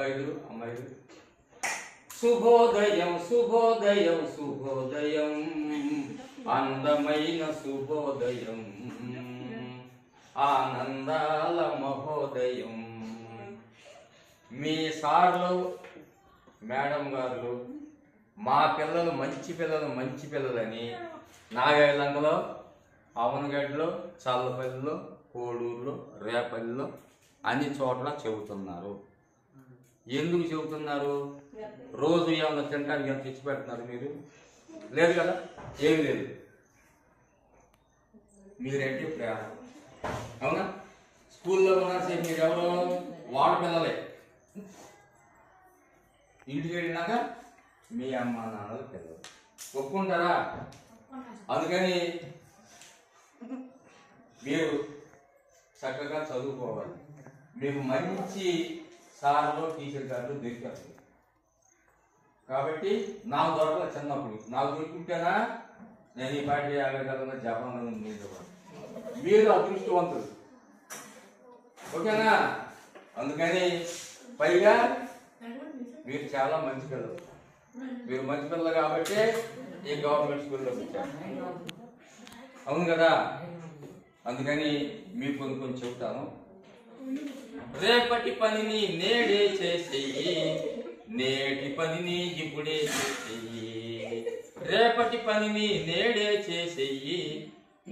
అబ్బాయిలు అమ్మాయిలు, శుభోదయం శుభోదయం శుభోదయం, అందమైన శుభోదయం, ఆనందాల మహోదయం. మీ సార్లు మేడం గారు మా పిల్లలు మంచి పిల్లలని నాగాయలంగలో, అవనగడ్డలో, చల్లపల్లిలో, కోడూరులో, రేపల్లిలో అన్ని చోట్ల చెబుతున్నారు. ఎందుకు చెబుతున్నారు? రోజు ఏమన్నా తినడానికి ఎంత తెచ్చి పెడుతున్నారు మీరు? లేదు కదా, ఏమి లేదు. మీరేంటి ప్రేమ, అవునా? స్కూల్లో ఉన్నసేపు మీరు ఎవరు? వాడు పిల్లలే. ఇంటికి వెళ్ళినాక మీ అమ్మ నాన్నలు పిల్లలు. ఒప్పుకుంటారా? అందుకని మీరు చక్కగా చదువుకోవాలి. మీకు మంచి సార్లు టీచర్ గారు దొరికారు. కాబట్టి నాకు దొరకలే చిన్నప్పుడు. నాకు దొరుకుంటేనా నేను ఈ పాటి 50 గంటల జపంలో ఉండేవాడు. మీరు అదృష్టవంతులు, ఓకేనా? అందుకని పైగా మీరు చాలా మంచి పిల్లలు. మీరు మంచి పిల్లలు కాబట్టి ఈ గవర్నమెంట్ స్కూల్లో వచ్చారు, అవును కదా? అందుకని మీకు కొంచెం చెబుతాను. రేపటి పనిని నేడే చేసేయి, నేటి పనిని ఇప్పుడే చేసేయి. రేపటి పనిని నేడే చేసేయి,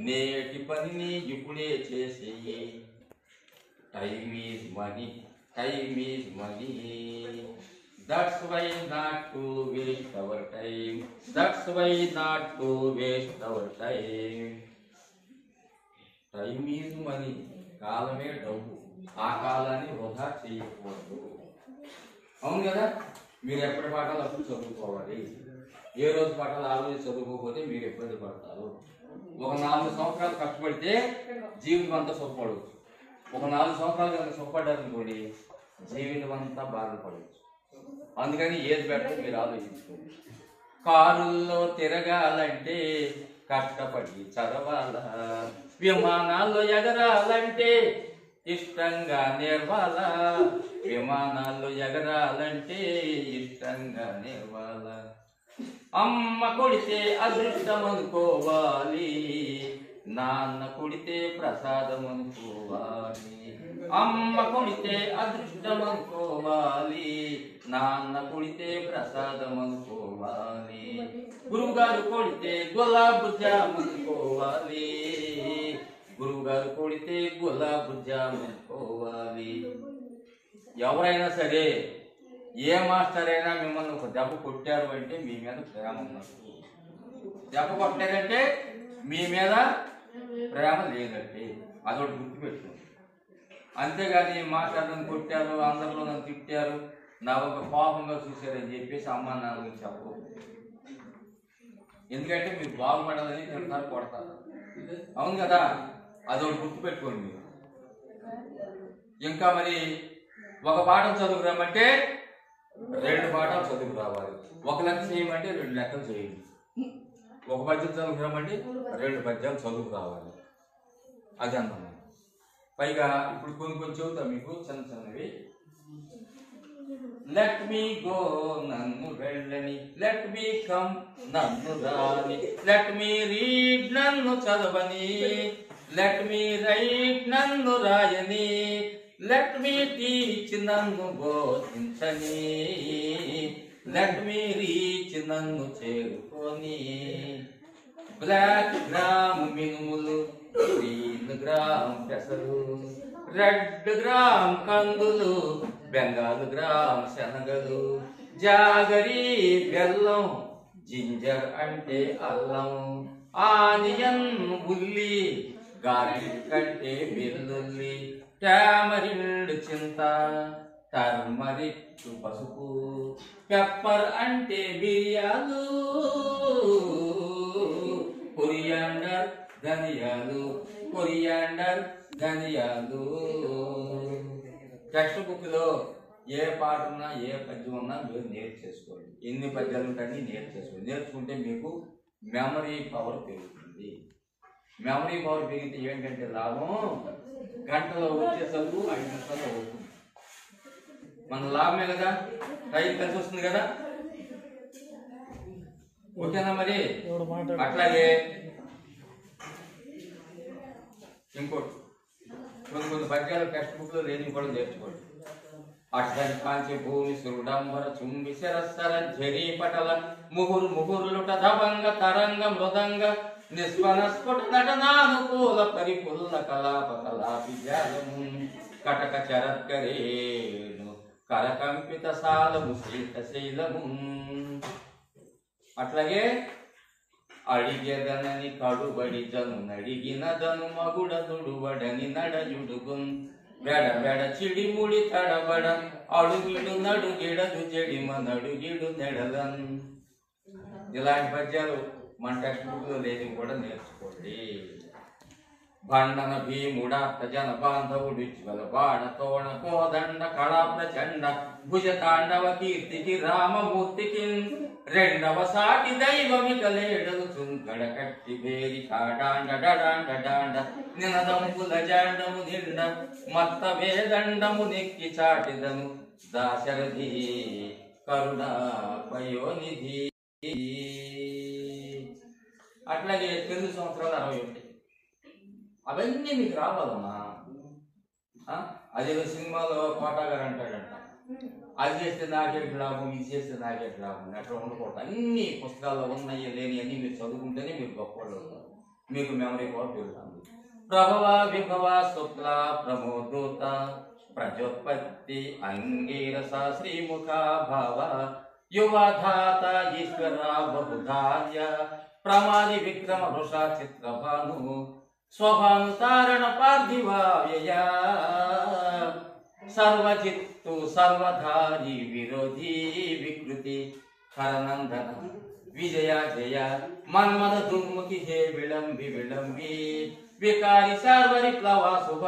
నేటి పనిని ఇప్పుడే చేసేయి. Time is money, time is money. That's why not to waste our time. That's why not to waste our time. Time is money. కాలమే డబ్బు. ఆ కాలాన్ని వృధా చేయకూడదు, అవును కదా? మీరు ఎప్పటి పాఠాలు అప్పుడు చదువుకోవాలి. ఏ రోజు పాఠాలు ఆ రోజు చదువుకోకపోతే మీరు ఇబ్బంది పడతారు. ఒక 4 సంవత్సరాలు కష్టపడితే జీవితం అంతా సుఖపడవచ్చు. ఒక 4 సంవత్సరాలు కనుక సుఖపడ్డారనుకోండి, జీవితం అంతా బాధపడవచ్చు. అందుకని ఏది బెటర్ మీరు ఆలోచించుకోండి. కారుల్లో తిరగాలంటే కష్టపడి చదవాలా, విమానాల్లో ఎగరాలంటే ఇష్టంగా నేర్వాలా, విమానాల్లో ఎగరాలంటే ఇష్టంగా నేర్వాలా. అమ్మ కొడితే అదృష్టం అనుకోవాలి, నాన్న కొడితే ప్రసాదం అనుకోవాలి. అమ్మ కొడితే అదృష్టం అనుకోవాలి, నాన్న కొడితే ప్రసాదం అనుకోవాలి. గురువు గారు కొడితే గులాబ్ జామ్ అనుకోవాలి, గురువు గారు కొడితే గులాబ్ జామ్ అనుకోవాలి. ఎవరైనా సరే, ఏ మాస్టర్ అయినా మిమ్మల్ని ఒక దెబ్బ కొట్టారు అంటే మీ మీద ప్రేమ ఉన్నట్టు. దెబ్బ కొట్టారంటే మీ మీద ప్రేమ లేదంటే అదొకటి గుర్తుపెట్టుకోండి. అంతేగాని మాస్టర్ నన్ను కొట్టారు, అందరిలో నన్ను తిట్టారు, నా ఒక కోపంగా చూశారని చెప్పేసి అమ్మ నాన్న చెప్పు. ఎందుకంటే మీరు బాగుపడాలని తింటారు, కొడతారు, అవును కదా? అదొకటి గుర్తుపెట్టుకోండి మీరు. ఇంకా మరి ఒక పాఠం చదువుకురామంటే 2 పాఠాలు చదువు రావాలి. ఒక లెక్క చేయమంటే 2 లెక్కలు చేయండి. ఒక పద్యం చదువుకురామంటే 2 పద్యాలు చదువు రావాలి. అది అన్నమాట. పైగా ఇప్పుడు కొన్ని చెబుతా మీకు చిన్నవి. లెట్ మీ గో నన్ను వెళ్ళని, లెట్ మీ కమ్ నన్ను రాని, లెట్ మీ రీడ్ నన్ను చదవని, లెట్ మీ రైట్ నన్ను రాయని, లెట్ మీ టీచ్ నన్ను బోధించని, లెట్ మీ రీచ్ నన్ను చేరుకొని. బ్లాక్ గ్రామ్ మినుములు, గ్రీన్ గ్రామ్ పెసలు, రెడ్ గ్రామ్ కందులు, బెంగాల్ గ్రామ్ శనగలు, జాగరి బెల్లం, జింజర్ అంటే అల్లం, ఆనియన్ ఉల్లి, గార్లిక్ అంటే వెల్లుల్లి, టామరిల్డ్ చింత, టర్మరిక్ పసుపు, పెప్పర్ అంటే బిర్యాలు, కొరియాండర్ ధనియాలు, కొరియాండర్ ధనియాలు. టెక్స్ట్ బుక్ లో ఏ పాట ఉన్నా ఏ పద్యం ఉన్నా మీరు నేర్చేసుకోండి. ఎన్ని పద్యాలు ఉంటాయని నేర్చేసుకోండి. నేర్చుకుంటే మీకు మెమరీ పవర్ పెరుగుతుంది. మెమరీ పవర్ పెరిగితే ఏంటంటే లాభం, గంటలో వచ్చే చదువు 5 నిమిషాల్లో అవుతుంది. మన లాభమే కదా, టైం కలిసి వస్తుంది కదా. ఓకేనా? మరి అట్లాగే ఇంకోటి కొన్ని పద్యాలు టెక్స్ట్ బుక్ లో లేని కూడా నేర్చుకోండి. అష్టం కాంచి భూమి సురుడంబర చుంబి శరస్సర ఝరీ పటల ముహుర్ ముహుర్లుట దభంగ తరంగ మృదంగ నిస్వన స్ఫుట నటనానుకూల పరిపుల్ల కలాప కలాపి జాలము కటక చరత్కరేణు కరకంపిత సాలము శీత శైలము. అట్లాగే అడిగెదనని కడుబడి జను నడిగినదను మగుడ దుడుబడని నడయుడుగున్ బెడ బెడ చిడిముడి తడబడ అడుగిడు నడుగిడదు జడిమ నడుగిడు నెడలన్. ఇలాంటి పద్యాలు మన టెక్స్ట్ బుక్ లో లేని కూడా నేర్చుకోండి. భండన భీముడార్త జన బాంధవుడు జ్వల బాణ తోణ కోదండ కళా ప్రచండ భుజ తాండవ కీర్తికి రామమూర్తికి రెండవ సాటి దైవమిక లేడలు చుంకడ కట్టి బేరి కాడాండ డడాండ డాండ నినదముల జాండము నిండ మత్త వేదండము నెక్కి చాటిదను దాశరథి కరుణ పయోనిధి. అట్లాగే 9 సంవత్సరాలు 61 అవన్నీ మీకు రావాలమ్మా. అదేదో సినిమాలో కోటా గారు అంటాడంట, అది చేస్తే నాకేటి లాభం, ఇది చేస్తే నాకేటి లాభం, అట్లా ఉండకూడదు. అన్ని పుస్తకాల్లో ఉన్నాయి లేని అన్ని మీరు చదువుకుంటేనే మీరు గొప్పవాళ్ళు అవుతారు, మీకు మెమరీ పవర్ పెరుగుతుంది. ప్రభవ విభవ శుక్ల ప్రమోదూత ప్రజోత్పత్తి అంగీరస శ్రీముఖ భావ యువధాత ఈశ్వర బహుధార్య ప్రమాది విక్రమ వృష చిత్రభాను స్వభానుతారణ పార్థివావ్యయ సర్వజిత్తు సర్వధారి విరోధి వికృతి హరనందన విజయ జయ మన్మద దుర్ముఖి హే విళంబి విళంబి వికారి సర్వరి ప్లవ శుభ